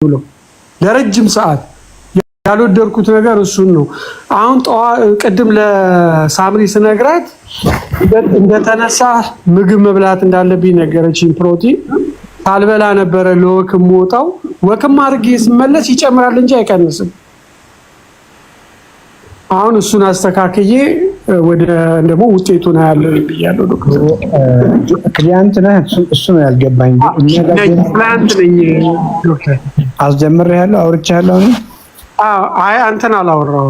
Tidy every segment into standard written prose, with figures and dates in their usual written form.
ብሎ ለረጅም ሰዓት ያልወደድኩት ነገር እሱን ነው። አሁን ቅድም ለሳምሪ ስነግራት እንደተነሳ ምግብ መብላት እንዳለብኝ ነገረችኝ። ፕሮቲን ካልበላ ነበረ ለወክም ወጣው ወክም አድርጌ ስመለስ ይጨምራል እንጂ አይቀንስም። አሁን እሱን አስተካክዬ ወደ ደግሞ ውጤቱን ያለው ይያለው ዶክተር ክሊያንት ነህ? እሱ ነው ያልገባኝ። ክሊያንት ነኝ ዶክተር። አስጀምሬያለሁ፣ አውርቻለሁ። አይ አንተን አላወራው።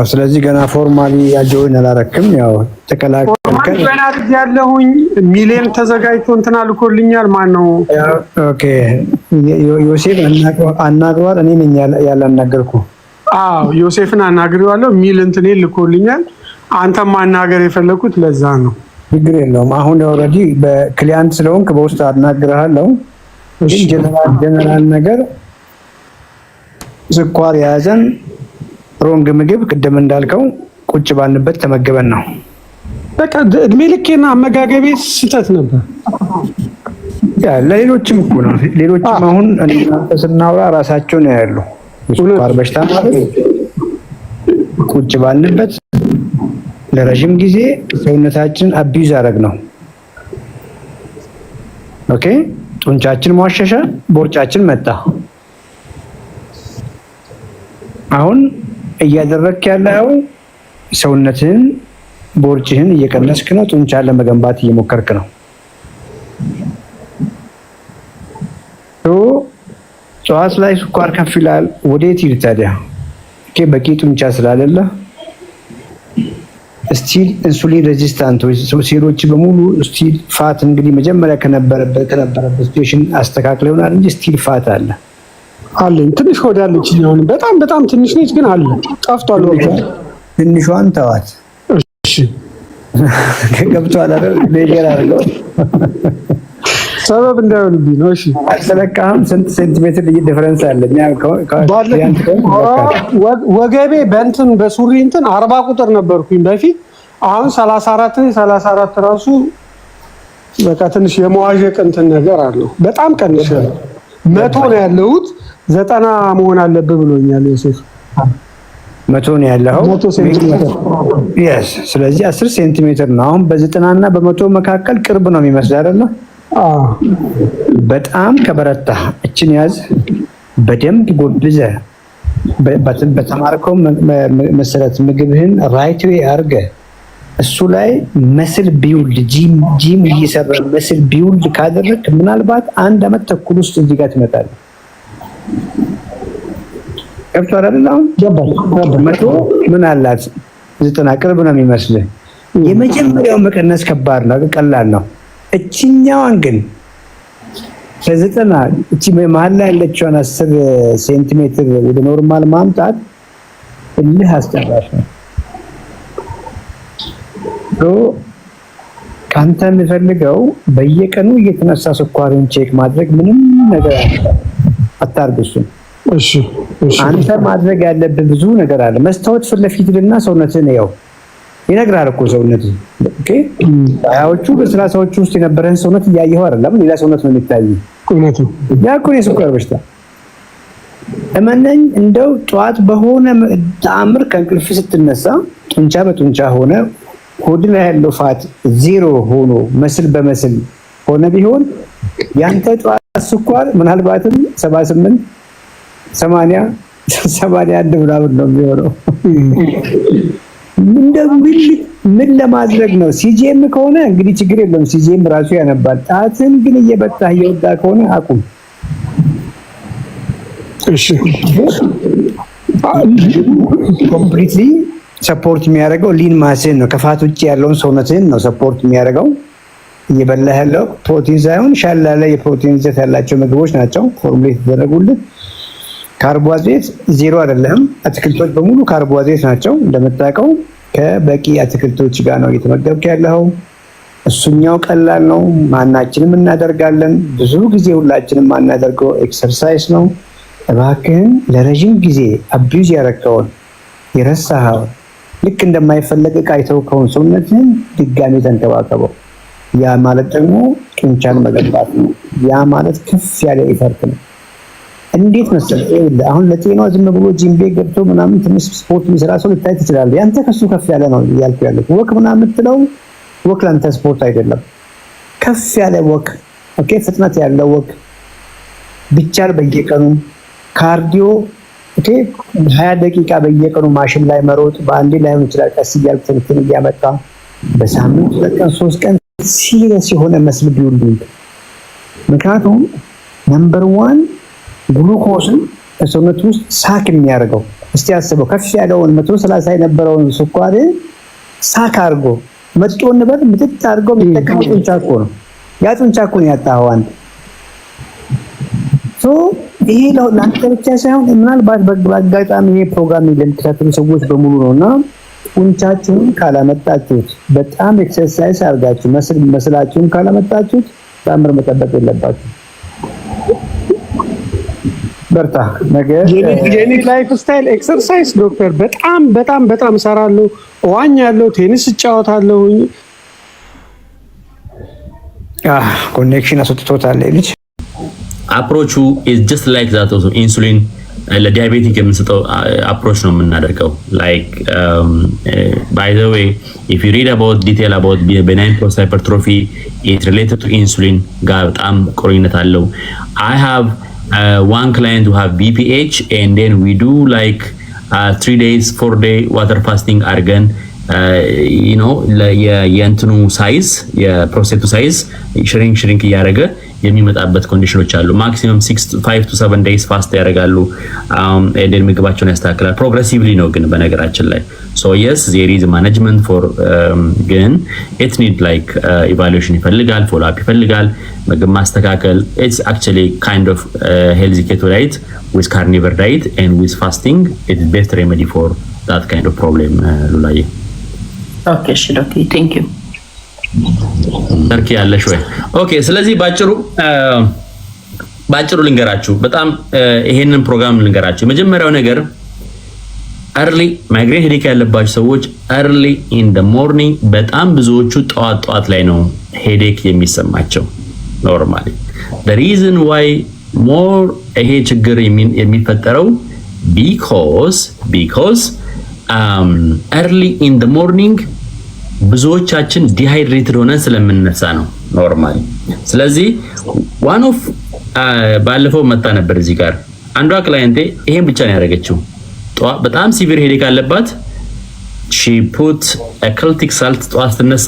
ስለዚህ ገና ፎርማሊ ያጆይን አላረክም። ያው ተቀላቀልከኝ ያለሁኝ ሚሊየን ተዘጋጅቶ እንትን አልኮልኛል። ማን ነው? ኦኬ ዮሴፍ አናግሯል። እኔ ነኝ ያላናገርኩ። ዮሴፍን አናግሬዋለሁ። ሚል እንትን ልኮልኛል። አንተም ማናገር የፈለኩት ለዛ ነው። ችግር የለውም። አሁን ኦልሬዲ በክሊያንት ስለሆንክ በውስጥ አናግርሃለሁ። ግን ጀነራል ነገር ስኳር የያዘን ሮንግ ምግብ ቅድም እንዳልከው ቁጭ ባልንበት ተመገበን ነው። በቃ እድሜ ልኬና አመጋገቤ ስህተት ነበር። ለሌሎችም እኮ ነው። ሌሎችም አሁን እናንተ ስናወራ ራሳቸውን ያያሉ። ስኳር በሽታ ማለት ቁጭ ባልንበት ለረጅም ጊዜ ሰውነታችን አቢዩዝ አደረግ ነው። ኦኬ ጡንቻችን ሟሸሸ፣ ቦርጫችን መጣ። አሁን እያደረክ ያለው ሰውነትን ቦርጭህን እየቀነስክ ነው። ጡንቻን ለመገንባት እየሞከርክ ነው። ጠዋት ላይ ስኳር ከፍ ይላል። ወዴት ይል ታዲያ? በቂ ጡንቻ ስላሌለ ስቲል ኢንሱሊን ሬዚስታንት ሴሎች በሙሉ ስቲል ፋት እንግዲህ መጀመሪያ ከነበረበት ሲቹዌሽን አስተካክለ ይሆናል እንጂ ስቲል ፋት አለ አለኝ። ትንሽ ሆድ አለች። አሁን በጣም ትንሽ ነች፣ ግን አለ ጠፍቷል። ትንሿን ተዋት። እሺ ገብቷል አይደል? ሌጀር አድርገው ሰበብ እንዳይሆንብኝ ነው። እሺ አልተለካህም? ስንት ሴንቲሜትር ዲፈረንስ አለ? ወገቤ በእንትን በሱሪ እንትን 40 ቁጥር ነበርኩኝ በፊት። አሁን 34 ራሱ በቃ ትንሽ የመዋዠቅ እንትን ነገር አለው። በጣም ቀንሽ 100 ነው ያለሁት። 90 መሆን አለብህ ብሎኛል ዮሴፍ። 100 ነው ያለው 100 ሴንቲሜትር። yes ስለዚህ 10 ሴንቲሜትር ነው። አሁን በ90 እና በ100 መካከል ቅርብ ነው የሚመስል አይደለ? በጣም ከበረታ እችን ያዝ። በደንብ ጎብዘ በተማርከው መሰረት ምግብህን ራይት ዌይ አድርገ እሱ ላይ መስል ቢውልድ ጂም እየሰራ መስል ቢውልድ ካደረክ ምናልባት 1 አመት ተኩል ውስጥ እዚህ ጋር ትመጣለህ። ከፍቷል አይደል? አሁን መቶ ምን አላት 90 ቅርብ ነው የሚመስልህ። የመጀመሪያው መቀነስ ከባድ ነው፣ ቀላል ነው። እቺኛዋን ግን ከ90 እቺ መሀል ላይ ያለችውን 10 ሴንቲሜትር ወደ ኖርማል ማምጣት እልህ አስጨራሽ ነው። ካንተ የምፈልገው በየቀኑ እየተነሳ ስኳርን ቼክ ማድረግ ምንም ነገር አታርግሱ። እሺ አንተ ማድረግ ያለብህ ብዙ ነገር አለ። መስታወት ፊት ለፊት እና ሰውነትን ያው ይነግራል እኮ ሰውነት። ኦኬ ያዎቹ በ30ዎቹ ውስጥ የነበረን ሰውነት እያየኸው አይደለም፣ ሌላ ሰውነት ነው የሚታየው። እውነቱ ያ እኮ የስኳር በሽታ እመነኝ። እንደው ጠዋት በሆነ ተአምር ከእንቅልፍ ስትነሳ ጡንቻ በጡንቻ ሆነ፣ ሆድ ላይ ያለው ፋት ዜሮ ሆኖ መስል በመስል ሆነ ቢሆን ያንተ ጠዋት ስኳር ምናልባትም 78 80 81 ምናምን ነው የሚሆነው። ምን ለማድረግ ነው? ሲጂኤም ከሆነ እንግዲህ ችግር የለውም፣ ሲጂኤም ራሱ ያነባል። ጣትን ግን እየበጣህ እየወጣ ከሆነ አቁም። እሺ ኮምፕሊትሊ ሰፖርት የሚያደርገው ሊን ማስን ነው። ከፋት ውጭ ያለውን ሰውነትን ነው ሰፖርት የሚያደርገው። እየበላህ ያለው ፕሮቲን ሳይሆን ሻላ ላይ የፕሮቲን ይዘት ያላቸው ምግቦች ናቸው ፎርሙሌት የተደረጉልህ። ካርቦሃይድሬት ዜሮ አይደለም። አትክልቶች በሙሉ ካርቦሃይድሬት ናቸው እንደምታውቀው። ከበቂ አትክልቶች ጋር ነው እየተመገብክ ያለው። እሱኛው ቀላል ነው፣ ማናችንም እናደርጋለን። ብዙ ጊዜ ሁላችንም ማናደርገው ኤክሰርሳይዝ ነው። እባክህን ለረጅም ጊዜ አቢዩዝ ያረከውን የረሳኸውን ልክ እንደማይፈለግ ዕቃ የተውከውን ሰውነትህን ድጋሚ ተንከባከበው። ያ ማለት ደግሞ ጡንቻን መገንባት ነው። ያ ማለት ከፍ ያለ ኢፈርት ነው። እንዴት መሰለህ አሁን ለጤናው ዝም ብሎ ጂም ቤት ገብቶ ምናምን ትንሽ ስፖርት የሚሰራ ሰው ልታይ ትችላለህ። ያንተ ከሱ ከፍ ያለ ነው እያልኩ ያለው ወክ ምናምን የምትለው ወክ ላንተ ስፖርት አይደለም። ከፍ ያለ ወክ ኦኬ፣ ፍጥነት ያለው ወክ ቢቻል በየቀኑ ካርዲዮ ኦኬ 20 ደቂቃ በየቀኑ ማሽን ላይ መሮጥ በአንዴ ላይ ይችላል። ቀስ እያልክ ትንትን እያመጣ በሳምንት 2 ቀን 3 ቀን ሲሪየስ የሆነ መስል ቢውልዲንግ። ምክንያቱም ነምበር 1 ግሉኮስን በሰውነት ውስጥ ሳክ የሚያደርገው እስቲ አስበው፣ ከፍ ያለውን 130 የነበረውን ስኳር ሳክ አድርጎ መጥቶን ነበር ምጥጥ አድርጎ የሚጠቀመው ጡንቻ እኮ ነው። ያ ጡንቻ እኮ ነው ያጣኸው አንተ። ሶ ይሄ ለአንተ ብቻ ሳይሆን ምናልባት በአጋጣሚ ይሄ ፕሮግራም ለምትከታተሉ ሰዎች በሙሉ ነውና ጡንቻችሁን ካላመጣችሁት በጣም ኤክሰርሳይዝ አድርጋችሁ መስላችሁን ካላመጣችሁት ታምር መጠበቅ የለባችሁ። በርታ ነገር የኔ ላይፍ ስታይል ኤክሰርሳይዝ ዶክተር በጣም እሰራለሁ፣ እዋኛለሁ፣ ቴኒስ እጫወታለሁ። ኮኔክሽን አስወጥቶታል ልጅ። አፕሮቹ is just like that of insulin ለዲያቤቲክ የምንሰጠው አፕሮች ነው የምናደርገው። like by the way if you read about detail about benign prostate hypertrophy it related to insulin ጋር በጣም ቁርኝነት አለው። I have one client who have BPH and then we do like 3 days 4 day water fasting argan you know የእንትኑ ሳይዝ የፕሮስቴቱ ሳይዝ ሽሪንክ እያደረገ የሚመጣበት ኮንዲሽኖች አሉ። ማክሲመም 5 to 7 days ፋስት ያደርጋሉ። ኤንደን ምግባቸውን ያስተካክላል። ፕሮግሬሲቭሊ ነው ግን በነገራችን ላይ so yes there is management for ግን it need like evaluation ይፈልጋል፣ follow up ይፈልጋል፣ ምግብ ማስተካከል። it's actually kind of healthy keto diet with carnivore diet and with fasting it is best remedy for that kind of problem ሉላዬ። ኦኬ እሺ ዶክተር ቴንክ ዩ ተርኪ ያለሽ ወይ? ኦኬ ስለዚህ ባጭሩ ልንገራችሁ፣ በጣም ይሄንን ፕሮግራም ልንገራችሁ። መጀመሪያው ነገር early migraine headache ያለባችሁ ሰዎች early in the morning በጣም ብዙዎቹ ጠዋት ላይ ነው ሄዴክ የሚሰማቸው ኖርማሊ። the reason why more ይሄ ችግር የሚፈጠረው because early in the morning ብዙዎቻችን ዲሃይድሬትድ ሆነን ስለምንነሳ ነው ኖርማሊ። ስለዚህ ዋን ኦፍ ባለፈው መጣ ነበር እዚህ ጋር አንዷ ክላይንቴ ይሄን ብቻ ነው ያደረገችው። በጣም ሲቪር ሄዴክ አለባት። she put a Celtic salt ጠዋት ስትነሳ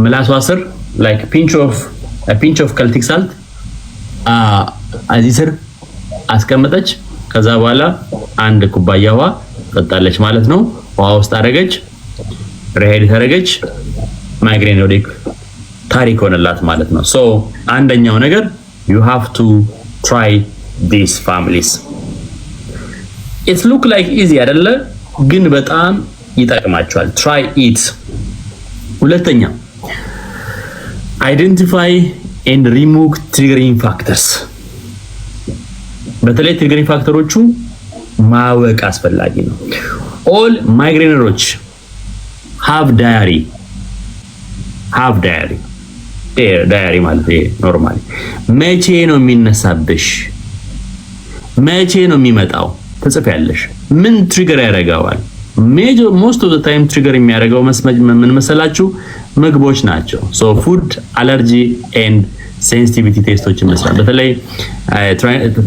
ምላሷ ስር like a pinch of Celtic salt እዚህ ስር አስቀመጠች። ከዛ በኋላ አንድ ኩባያ ውሃ ጠጣለች ማለት ነው። ውሃ ውስጥ አደረገች፣ ሬሄድ ተረገች፣ ማይግሬን ሄዴክ ታሪክ ሆነላት ማለት ነው። ሶ አንደኛው ነገር you have to try these families. it look like easy አይደለ? ግን በጣም ይጠቅማቸዋል። try it። ሁለተኛ identify and remove triggering factors። በተለይ ትሪገሪንግ ፋክተሮቹ ማወቅ አስፈላጊ ነው። all migraineሮች have diary ማለት ይሄ ኖርማሊ መቼ ነው የሚነሳብሽ፣ መቼ ነው የሚመጣው ትጽፊያለሽ። ምን ትሪገር ያደርገዋል? most of the time ትሪገር የሚያደርገው ምን መሰላችሁ? ምግቦች ናቸው። so food allergy and sensitivity ቴስቶችን መስራት፣ በተለይ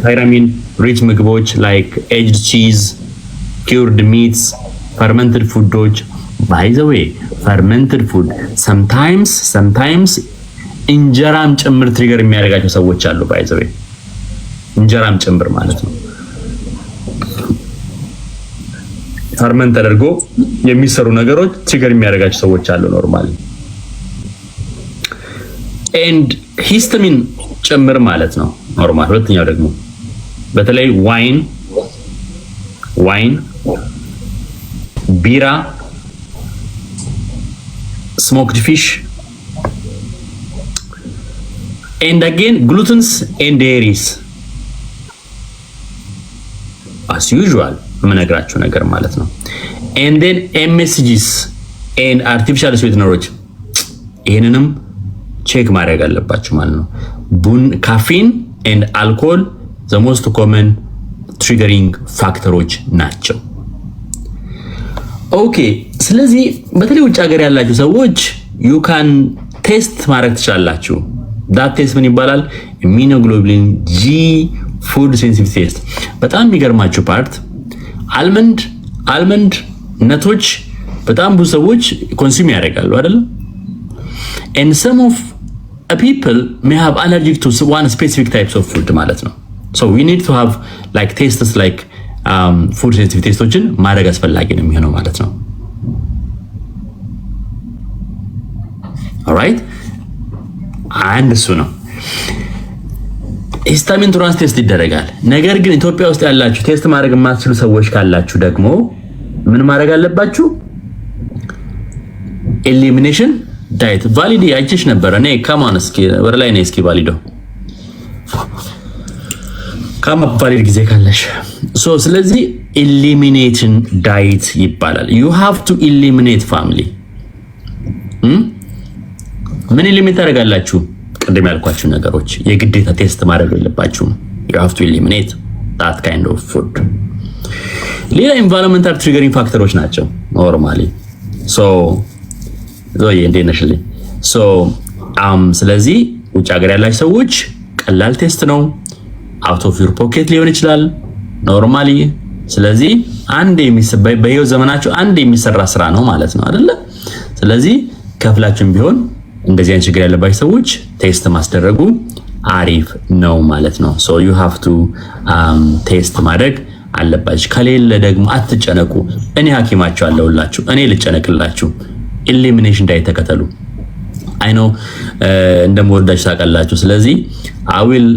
ታይራሚን ሪች ምግቦች like aged cheese, cured meats, fermented foods. by the way fermented food sometimes እንጀራም ጭምር ትሪገር የሚያደርጋቸው ሰዎች አሉ። by the way እንጀራም ጭምር ማለት ነው ፈርመንት ተደርጎ የሚሰሩ ነገሮች ትሪገር የሚያደርጋቸው ሰዎች አሉ ኖርማሊ። and histamine ጭምር ማለት ነው ኖርማል። ሁለተኛው ደግሞ በተለይ ዋይን፣ ቢራ፣ smoked fish and again glutens and dairies as usual የምነግራችሁ ነገር ማለት ነው። and then MSGs and artificial sweeteners ይሄንንም ቼክ ማድረግ አለባችሁ ማለት ነው። ካፌን and alcohol the most common triggering ፋክተሮች ናቸው። ኦኬ ስለዚህ በተለይ ውጭ ሀገር ያላችሁ ሰዎች you can ቴስት ማድረግ ትችላላችሁ። that test ምን ይባላል? immunoglobulin G food sensitivity test። በጣም የሚገርማችሁ ፓርት አልመንድ ነቶች በጣም ብዙ ሰዎች ኮንሱም ያደርጋሉ አይደል? and some of people may have allergic to one specific types of food ማለት ነው። so we need to have like tests like food sensitivity testoችን ማድረግ አስፈላጊ ነው የሚሆነው ማለት ነው። alright አንድ እሱ ነው። ሂስታሚን ቶለራንስ ቴስት ይደረጋል። ነገር ግን ኢትዮጵያ ውስጥ ያላችሁ ቴስት ማድረግ የማትችሉ ሰዎች ካላችሁ ደግሞ ምን ማድረግ አለባችሁ? ኤሊሚኔሽን ዳይት ቫሊዲ አይችሽ ነበር እኔ ካማን እስኪ ወር ላይ ነው እስኪ ቫሊዶ ካማ ቫሊድ ጊዜ ካለሽ ስለዚህ ኤሊሚኔሽን ዳይት ይባላል። you have to eliminate family ምን ኤሊሚኔት ታደርጋላችሁ? ቅድም ያልኳችሁ ነገሮች የግዴታ ቴስት ማድረግ የለባችሁም። you have to eliminate that kind of food። ሌላ environmental triggering ፋክተሮች ናቸው ኖርማሊ እንደነሽልኝ ስለዚህ ውጭ ሀገር ያላችሁ ሰዎች ቀላል ቴስት ነው። out of your pocket ሊሆን ይችላል ኖርማሊ። ስለዚህ አንድ በህይወት ዘመናችሁ አንድ የሚሰራ ስራ ነው ማለት ነው አይደለ? ስለዚህ ከፍላችሁም ቢሆን እንደዚህ አይነት ችግር ያለባችሁ ሰዎች ቴስት ማስደረጉ አሪፍ ነው ማለት ነው። so you have to ቴስት ማድረግ አለባችሁ። ከሌለ ደግሞ አትጨነቁ። እኔ ሐኪማችሁ አለውላችሁ። እኔ ልጨነቅላችሁ። ኤሊሚኔሽን ዳይት ተከተሉ። አይ ኖ እንደምወዳችሁ ታውቃላችሁ። ስለዚህ I will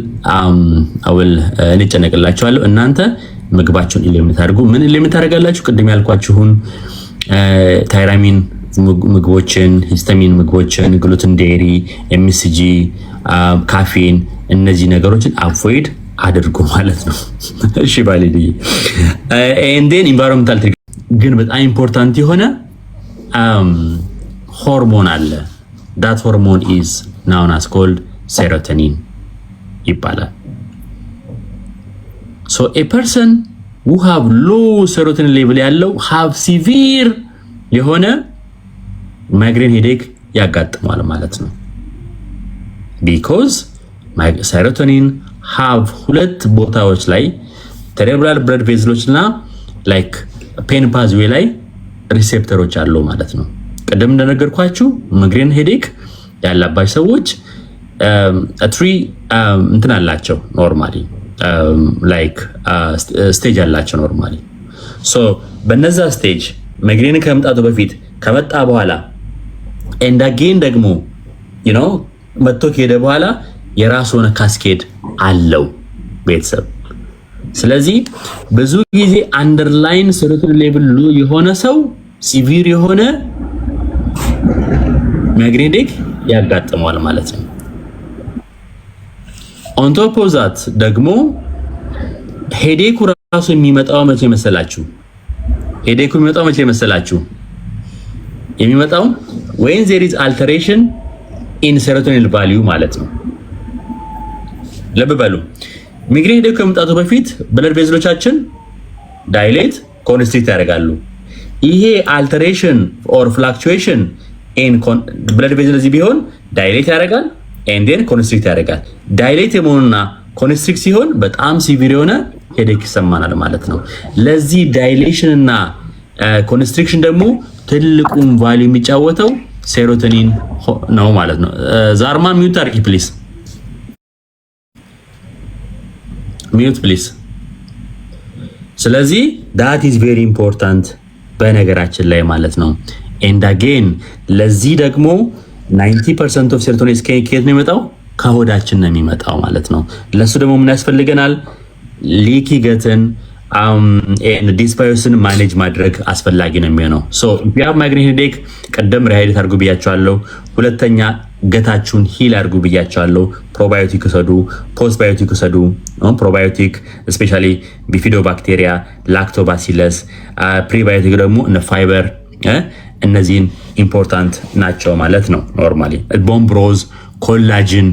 እኔ ጨነቅላችኋለሁ። እናንተ ምግባችሁን ኤሊሚኔት አድርጉ። ምን ኤሊሚኔት ታደርጋላችሁ? ቅድም ያልኳችሁን ታይራሚን ምግቦችን፣ ሂስታሚን ምግቦችን፣ ግሉተን ዴሪ፣ ኤምሲጂ፣ ካፌን እነዚህ ነገሮችን አቮይድ አድርጉ ማለት ነው። እሺ ባሊዲ and then environmental ግን በጣም ኢምፖርታንት የሆነ ሆርሞን አለ። that hormone is known as called serotonin ይባላል። so a person who have low serotonin level ያለው have severe የሆነ ማይግሬን ሄዴክ ያጋጥማል ማለት ነው። because serotonin have ሁለት ቦታዎች ላይ cerebral blood vessels እና like pain pathway ላይ ሪሴፕተሮች አሉ ማለት ነው። ቀደም እንደነገርኳችሁ ማይግሬን ሄዴክ ያላባቸው ሰዎች እንትን አላቸው ኖርማሊ like ስቴጅ አላቸው ኖርማሊ። so በነዛ ስቴጅ ማይግሬን ከመምጣቱ በፊት ከመጣ በኋላ and again ደግሞ you know መጥቶ ከሄደ በኋላ የራሱ ሆነ ካስኬድ አለው ቤተሰብ። ስለዚህ ብዙ ጊዜ አንደርላይን ሴሮቶኒን ሌቭል ሎ የሆነ ሰው ሲቪር የሆነ ማይግሬን ሄዴክ ያጋጥመዋል ማለት ነው። on top of that ደግሞ ሄዴኩ ራሱ የሚመጣው መቼ መሰላችሁ? ሄዴኩ የሚመጣው መቼ መሰላችሁ? የሚመጣው when there is alteration in serotonin value ማለት ነው። ልብ በሉ ማይግሬን ሄዴክ ከመምጣቱ በፊት ብለድ ቬዝሎቻችን ዳይሌት ኮንስትሪክት ያደርጋሉ። ይሄ alteration or fluctuation in blood vessels ቢሆን ዳይሌት ያደርጋል and then constrict ያደርጋል። ዳይሌት የሆነና ኮንስትሪክት ሲሆን በጣም ሲቪር የሆነ ሄዴክ ይሰማናል ማለት ነው። ለዚህ ዳይሌሽን እና ኮንስትሪክሽን ደግሞ ትልቁን ቫልዩ የሚጫወተው ሴሮቶኒን ነው ማለት ነው። ዛርማ ሚውት አድርጊ ፕሊዝ፣ ሚውት ፕሊዝ። ስለዚህ that is very important በነገራችን ላይ ማለት ነው። and again ለዚህ ደግሞ 90% of serotonin ከየት ነው የሚመጣው? ከሆዳችን ነው የሚመጣው ማለት ነው። ለሱ ደግሞ ምን ያስፈልገናል? ሊኪ ገትን ዲስባዮስን ማኔጅ ማድረግ አስፈላጊ ነው የሚሆነው። ሶ if you have migraine headache ቀደም ሪሃይድሬት አድርጉ ብያቸዋለሁ። ሁለተኛ ገታችሁን ሂል አድርጉ ብያቸዋለሁ። ፕሮባዮቲክ ውሰዱ፣ ፖስትባዮቲክ ውሰዱ። ፕሮባዮቲክ ስፔሻሊ ቢፊዶባክቴሪያ፣ ላክቶባሲለስ፣ ፕሪባዮቲክ ደግሞ እነ ፋይበር እነዚህን ኢምፖርታንት ናቸው ማለት ነው። ኖርማሊ ቦን ብሮዝ፣ ኮላጅን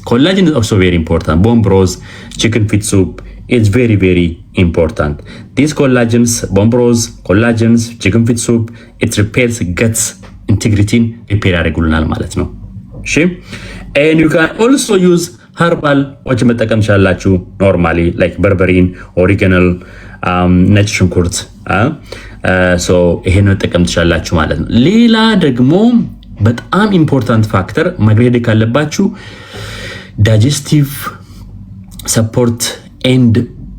Collagen is also very important. Bone broth, chicken feet soup, it's very, very important. These collagens, bone broth, collagens, chicken feet soup, it repairs guts integrity, repair ያደርጉልናል ማለት ነው። እሺ and you can also use herbal which መጠቀም ትችላላችሁ normally like berberine, oregano, ነጭ ሽንኩርት so ይሄን መጠቀም ትችላላችሁ ማለት ነው። ሌላ ደግሞ በጣም ኢምፖርታንት ፋክተር ማግኘት ካለባችሁ digestive support and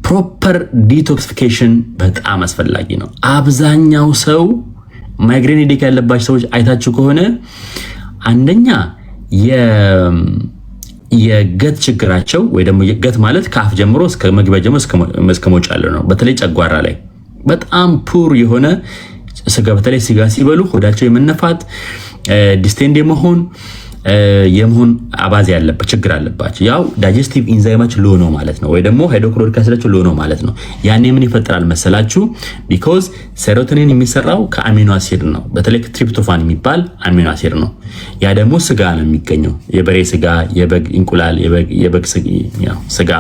proper detoxification በጣም አስፈላጊ ነው። አብዛኛው ሰው ማይግሬን ሄዴክ ያለባቸው ሰዎች አይታችሁ ከሆነ አንደኛ የገት ችግራቸው ወይ ደግሞ የገት ማለት ከአፍ ጀምሮ እስከ መግቢያ ጀምሮ እስከ መውጫ ያለው ነው። በተለይ ጨጓራ ላይ በጣም ፑር የሆነ ስጋ በተለይ ስጋ ሲበሉ ሆዳቸው የመነፋት ዲስቴንድ የመሆን አባዜ ያለበት ችግር አለባቸው። ያው ዳይጀስቲቭ ኢንዛይማቸው ሎ ነው ማለት ነው፣ ወይ ደግሞ ሃይድሮክሎሪክ አሲዳቸው ሎ ነው ማለት ነው። ያኔ ምን ይፈጠራል መሰላችሁ? ቢኮዝ ሴሮቶኒን የሚሰራው ከአሚኖ አሲድ ነው፣ በተለይ ትሪፕቶፋን የሚባል አሚኖ አሲድ ነው። ያ ደግሞ ስጋ ነው የሚገኘው፣ የበሬ ስጋ፣ የበግ እንቁላል፣ የበግ ስጋ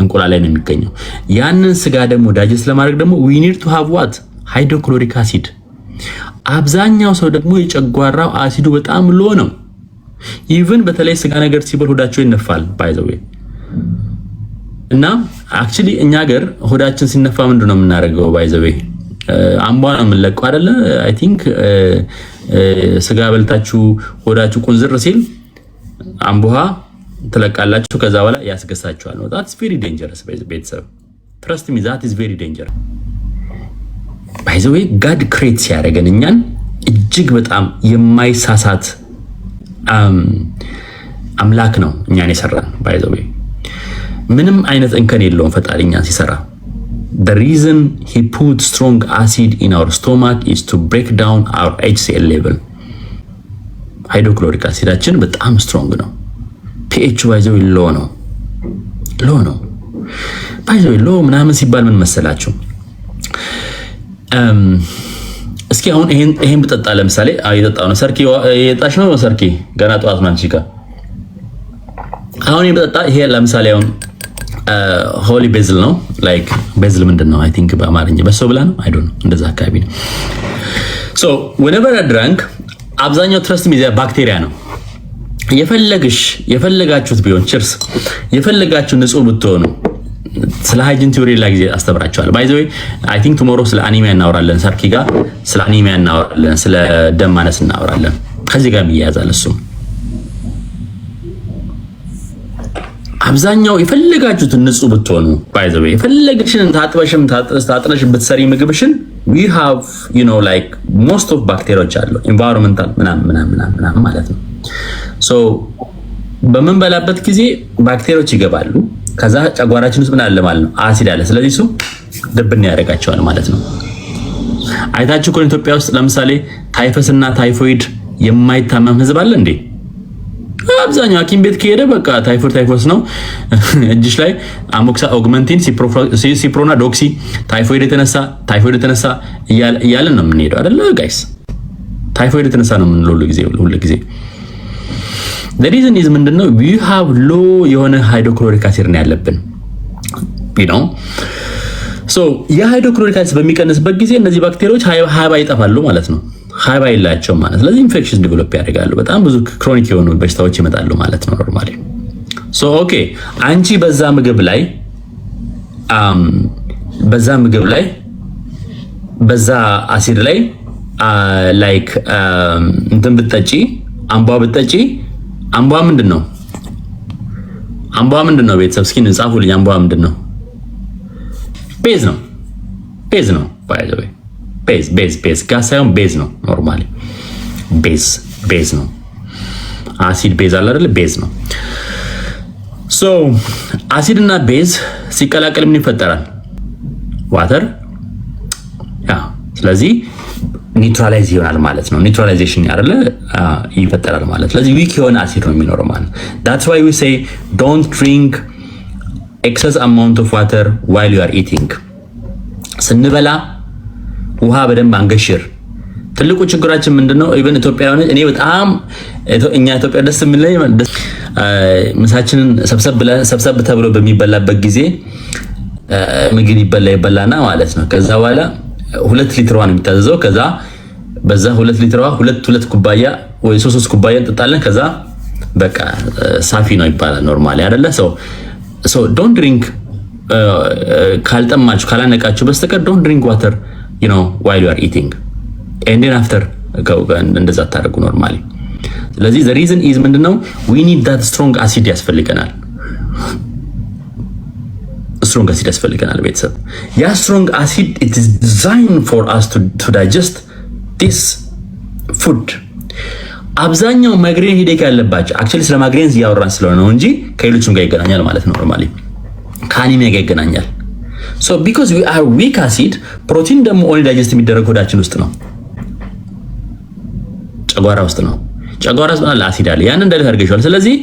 እንቁላል ላይ ነው የሚገኘው። ያንን ስጋ ደግሞ ዳይጀስት ለማድረግ ደግሞ we need to have what ሃይድሮክሎሪክ አሲድ። አብዛኛው ሰው ደግሞ የጨጓራው አሲዱ በጣም ሎ ነው። ኢቭን በተለይ ስጋ ነገር ሲበል ሆዳቸው ይነፋል ባይ ዘ ዌይ። እና አክቹሊ እኛ ሀገር ሆዳችን ሲነፋ ምንድነው የምናደርገው? ባይ ዘ ዌይ አምቧ ነው የምንለቀው አይደለ? አይ ቲንክ ስጋ በልታችሁ ሆዳችሁ ቁንዝር ሲል አምቧ ትለቃላችሁ፣ ከዛ በኋላ ያስገሳችኋል ነው። that's very dangerous ቤተሰብ trust me that is very dangerous ባይ ዘ ዌይ። ጋድ ክሬት ሲያደርገን እኛን እጅግ በጣም የማይሳሳት አምላክ ነው እኛን የሰራን። ባይ ዘ ዌይ ምንም አይነት እንከን የለውም ፈጣሪ እኛን ሲሰራ። the reason he put strong acid in our stomach is to break down our HCl level. ሃይድሮክሎሪክ አሲዳችን በጣም ስትሮንግ ነው። pH ባይ ዘ ዌይ ሎ ነው ባይ ዘ ዌይ ሎ ምናምን ሲባል ምን መሰላችሁ? እስኪ አሁን ይሄን ብጠጣ ለምሳሌ እየጠጣሁ ነው። ሰርኪ የጣሽ ነው ሰርኪ ገና ጠዋት ነው አንቺ ጋር። አሁን ብጠጣ ይሄ ለምሳሌ አሁን ሆሊ ቤዝል ነው። ላይክ ቤዝል ምንድነው? አይ ቲንክ በአማርኛ በሰው ብላ ነው። አይ ዶንት ኖ እንደዛ አካባቢ ነው። ሶ whenever I drank አብዛኛው ትረስት ሚዲያ ባክቴሪያ ነው። የፈለጋችሁት ቢሆን ችርስ የፈለጋችሁ ንጹህ ብትሆኑ ስለ ሃይጂን ቲዮሪ ላይ ጊዜ አስተምራችኋለሁ። ባይ ዘ ዌይ አይ ቲንክ ቱሞሮ ስለ አኒሚያ እናወራለን። ሰርኪ ጋር ስለ አኒሚያ እናወራለን፣ ስለ ደም ማነስ እናወራለን። ከዚህ ጋር ይያያዛል እሱ። አብዛኛው የፈለጋችሁት ንጹህ ብትሆኑ ባይ ዘ ዌይ የፈለግሽን ታጥበሽም ብትሰሪ ምግብሽን we have you know like most of ባክቴሪያዎች አሉ environmental ምናምን ማለት ነው። ሶ በምንበላበት ጊዜ ባክቴሪያዎች ይገባሉ። ከዛ ጨጓራችን ውስጥ ምን አለ ማለት ነው? አሲድ አለ። ስለዚህ እሱ ድብን ያደርጋቸዋል ማለት ነው። አይታችሁ እኮ ኢትዮጵያ ውስጥ ለምሳሌ ታይፈስና ታይፎይድ የማይታመም ህዝብ አለ እንዴ? አብዛኛው ሐኪም ቤት ከሄደ በቃ ታይፎስ ነው እጅሽ ላይ አሞክሳ ኦግመንቲን ሲፕሮና ዶክሲ ታይፎይድ የተነሳ እያለን ነው የምንሄደው አይደለ ጋይስ? ታይፎይድ የተነሳ ነው የምንለው ሁሉ ጊዜ the reason is ምንድነው? we have low የሆነ ሃይድሮክሎሪክ አሲድ ነው ያለብን you know so የሃይድሮክሎሪክ አሲድ በሚቀንስበት ጊዜ እነዚህ ባክቴሪያዎች ሃይባ ይጠፋሉ ማለት ነው። ሃይባ ይላቸው ማለት ስለዚህ ኢንፌክሽን ዲቨሎፕ ያደርጋሉ። በጣም ብዙ ክሮኒክ የሆኑ በሽታዎች ይመጣሉ ማለት ነው ኖርማሊ። so okay አንቺ በዛ ምግብ ላይ በዛ አሲድ ላይ ላይክ እንትን ብትጠጪ አምቧ ብትጠጪ አምቧ ምንድነው? ቤተሰብ እስኪ እንጻፉልኝ። አምቧ ምንድነው? ቤዝ ነው ባይ ዘ ዌይ ቤዝ ጋር ሳይሆን ቤዝ ነው ኖርማሊ ቤዝ ነው። አሲድ ቤዝ አለ አይደል? ቤዝ ነው። ሶ አሲድ እና ቤዝ ሲቀላቀል ምን ይፈጠራል? ዋተር ያ ስለዚህ ኒውትራላይዝ ይሆናል ማለት ነው። ኒውትራላይዜሽን አይደለ ይፈጠራል ማለት። ስለዚህ ዊክ የሆነ አሲድ ነው የሚኖረው ማለት። that's why we say don't drink excess amount of water while you are eating። ስንበላ ውሃ በደንብ አንገሽር። ትልቁ ችግራችን ምንድነው? ኢቭን ኢትዮጵያውያን እኔ በጣም እኛ ኢትዮጵያ ደስ የሚለኝ ምሳችንን ሰብሰብ ተብሎ በሚበላበት ጊዜ ምግብ ይበላና ማለት ነው። ከዛ በኋላ 2 ሊትር ውሃ ነው የሚታዘዘው። ከዛ በዛ 2 ሊትር ውሃ 2 ኩባያ ወይ 3 ኩባያ እንጠጣለን። ከዛ በቃ ሳፊ ነው ይባላል ኖርማሊ አይደለ? ሶ ዶንት ድሪንክ ካልጠማችሁ ካላነቃችሁ በስተቀር ዶንት ድሪንክ ዋተር you know while you are eating and then after እንደዛ ታደርጉ ኖርማሊ። ስለዚህ the reason is ምንድነው we need that strong acid ያስፈልገናል። strong acid ያስፈልገናል ቤተሰብ። ያ strong acid it is designed for us to digest this food። አብዛኛው ማይግሬን ሄዴክ ያለባቸው actually ስለ ማይግሬንስ እያወራን ስለሆነ ነው እንጂ ከሌሎችም ጋር ይገናኛል ማለት ነው ኖርማሊ ከአኒሚያ ጋር ይገናኛል። so because we are weak acid ፕሮቲን ደግሞ only digest የሚደረግ ሆዳችን ውስጥ ነው፣ ጨጓራ ውስጥ ነው። ጨጓራ ውስጥ ማለት አሲድ አለ። ያን እንዳለ ታርገሻል። ስለዚህ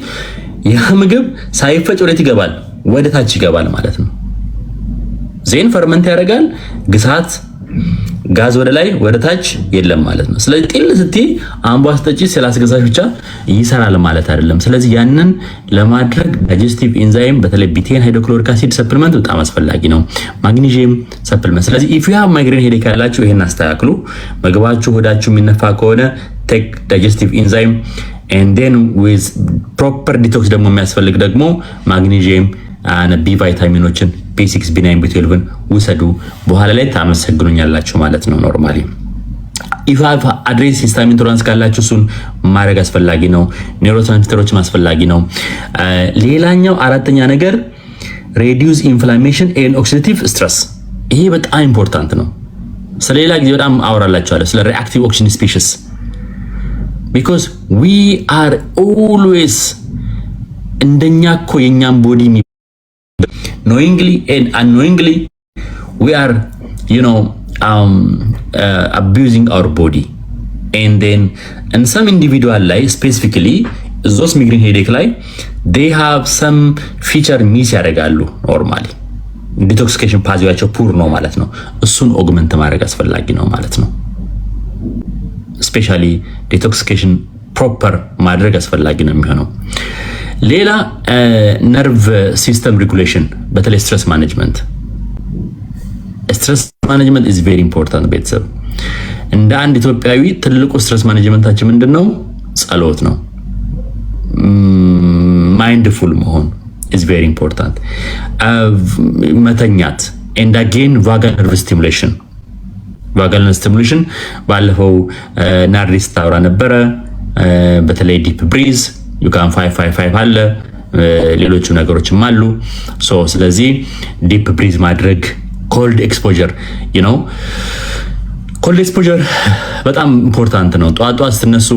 ያ ምግብ ሳይፈጭ ወዴት ይገባል? ወደ ታች ይገባል ማለት ነው። ዜን ፈርመንት ያደርጋል። ግሳት ጋዝ ወደ ላይ ወደ ታች የለም ማለት ነው። ስለዚህ ጤል ስትይ አምቧ ስትጠጪ ስላስገዛሽ ብቻ ይሰራል ማለት አይደለም። ስለዚህ ያንን ለማድረግ ዳይጀስቲቭ ኤንዛይም በተለይ ቢቴን ሃይድሮክሎሪክ አሲድ ሰፕሊመንት በጣም አስፈላጊ ነው። ማግኒዥየም ሰፕሊመንት። ስለዚህ ኢፍ ዩ ሃቭ ማይግሬን ሄዴክ ያላችሁ ይሄን አስተካክሉ። ምግባችሁ ሆዳችሁ የሚነፋ ከሆነ ቴክ ዳይጀስቲቭ ኤንዛይም and then with proper detox ደግሞ የሚያስፈልግ ደግሞ ማግኒዥየም እና ቢ ቫይታሚኖችን B6 B9 B12 ውሰዱ። በኋላ ላይ ታመሰግኑኛላችሁ ማለት ነው ኖርማሊ። if you have address histamine intolerance ካላችሁ እሱን ማድረግ አስፈላጊ ነው። ኒውሮትራንስሚተሮችም አስፈላጊ ነው። ሌላኛው አራተኛ ነገር reduce inflammation and oxidative stress። ይሄ በጣም ኢምፖርታንት ነው። ስለሌላ ጊዜ በጣም አወራላችኋለሁ ስለ reactive oxygen species because we are always እንደኛ እኮ የኛም ቦዲ knowingly and unknowingly we are abusing our body and then in some individual ላይ specifically those migraine headache ላይ they have some feature miss ያደርጋሉ ኖርማሊ ዲቶክሲኬሽን ፓዝዋቸው ፑር ነው ማለት ነው። እሱን ኦግመንት ማድረግ አስፈላጊ ነው ማለት ነው። ስፔሻሊ ዲቶክሲኬሽን ፕሮፐር ማድረግ አስፈላጊ ነው የሚሆነው። ሌላ ነርቭ ሲስተም ሬጉሌሽን በተለይ ስትረስ ማኔጅመንት ኢዝ ቬሪ ኢምፖርታንት ቤተሰብ። እንደ አንድ ኢትዮጵያዊ ትልቁ ስትረስ ማኔጅመንታችን ምንድነው? ጸሎት ነው። ማይንድፉል መሆን ኢዝ ቬሪ ኢምፖርታንት። መተኛት and again vagal nerve stimulation ባለፈው ናርዲስ ታውራ ነበረ። በተለይ ዲፕ ብሪዝ you can 555 አለ ሌሎቹ ነገሮችም አሉ። ስለዚህ ዲፕ ብሪዝ ማድረግ ኮልድ ኤክስፖዠር ኮልድ ኤክስፖዠር በጣም ኢምፖርታንት ነው። ጧጧ ስትነሱ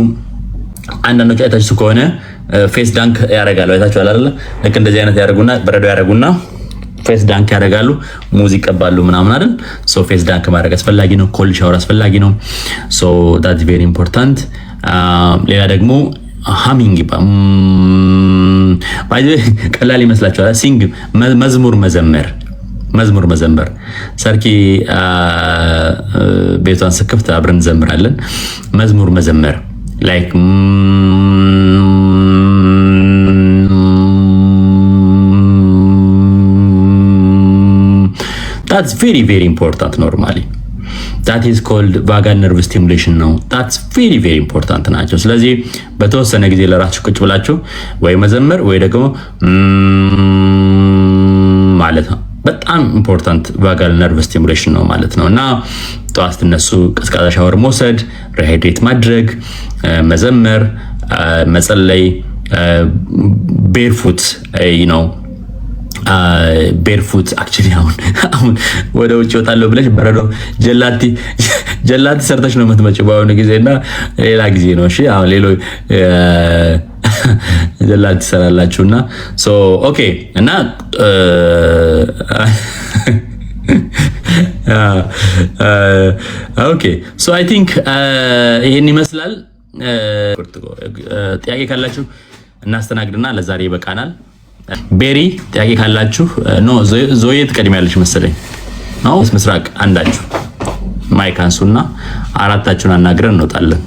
አንዳንዶች አይታችሁ ከሆነ ፌስ ዳንክ ያደርጋሉ። አይታችኋል አይደል? ልክ እንደዚህ አይነት ያደርጉና በረዶ ያደርጉና ፌስ ዳንክ ያደርጋሉ፣ ሙዝ ይቀባሉ ምናምን አይደል? ፌስ ዳንክ ማድረግ አስፈላጊ ነው። ኮልድ ሻወር አስፈላጊ ነው። that's very important። ሌላ ደግሞ ሃሚንግ ቀላል ይመስላችኋል። ሲንግ መዝሙር መዘመር ሰርኪ ቤቷን ስክፍት አብረን እንዘምራለን። መዝሙር መዘመር ላይክ that's very very important normally that is called vagal nerve stimulation ነው። that's very very important ናቸው። ስለዚህ በተወሰነ ጊዜ ለራስችሁ ቁጭ ብላችሁ ወይ መዘመር ወይ ደግሞ ማለት ነው። በጣም ኢምፖርታንት vagal nerve stimulation ነው ማለት ነው። እና ጠዋት ስትነሱ ቀዝቃዛ ሻወር መውሰድ፣ ሪሃይድሬት ማድረግ፣ መዘመር፣ መጸለይ፣ ቤርፉት ቤርፉት አክቹሊ አሁን ወደ ውጭ ወጣለሁ ብለሽ በረዶ ጀላቲ ሰርተሽ ነው የምትመጪው በአሁኑ ጊዜና ሌላ ጊዜ ነው። እሺ አሁን ሌሎ ጀላቲ ሰራላችሁና ኦኬ እና ኦኬ አይ ቲንክ ይሄን ይመስላል። ጥያቄ ካላችሁ እናስተናግድና ለዛሬ ይበቃናል። ቤሪ ጥያቄ ካላችሁ ዞዬ ትቀድሚያለሽ መሰለኝ ነው። ምስራቅ አንዳችሁ ማይክ አንሱና አራታችሁን አናግረን እንወጣለን።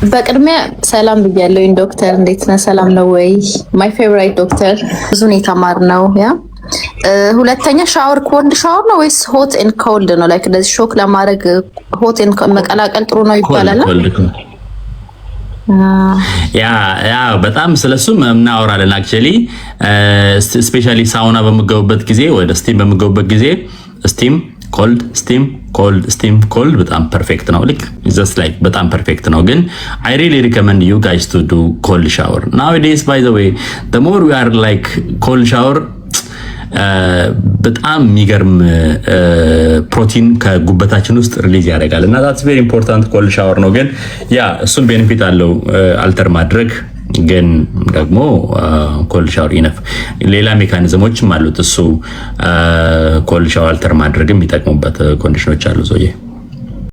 በቅድሚያ ሰላም ብያለሁ ዶክተር፣ እንዴት ነህ? ሰላም ነው ወይ? ማይ ፌቨራይት ዶክተር፣ ብዙ ነው የተማርነው። ያ ሁለተኛ ሻወር ኮልድ ሻወር ነው ወይስ ሆት ኤንድ ኮልድ ነው? ላይክ እንደዚህ ሾክ ለማድረግ ሆት ኤንድ መቀላቀል ጥሩ ነው ይባላል። ያ በጣም ስለሱም እናወራለን። አክቹሊ ስፔሻሊ ሳውና በመገቡበት ጊዜ ወደ ስቲም በመገቡበት ጊዜ ስቲም ኮልድ ስቲም ኮልድ ስቲም ኮልድ በጣም ፐርፌክት ነው። ልክ just like በጣም ፐርፌክት ነው። ግን I really recommend you guys to do cold shower nowadays. By the way, the more we are like cold shower በጣም የሚገርም ፕሮቲን ከጉበታችን ውስጥ ሪሊዝ ያደርጋል እና that's very important cold shower ነው። ግን ያ እሱም ቤኔፊት አለው አልተር ማድረግ። ግን ደግሞ ኮልድ ሻወር ኢነፍ ሌላ ሜካኒዝሞችም አሉት። እሱ ኮልድ ሻወር አልተር ማድረግ የሚጠቅሙበት ኮንዲሽኖች አሉ። ዞዬ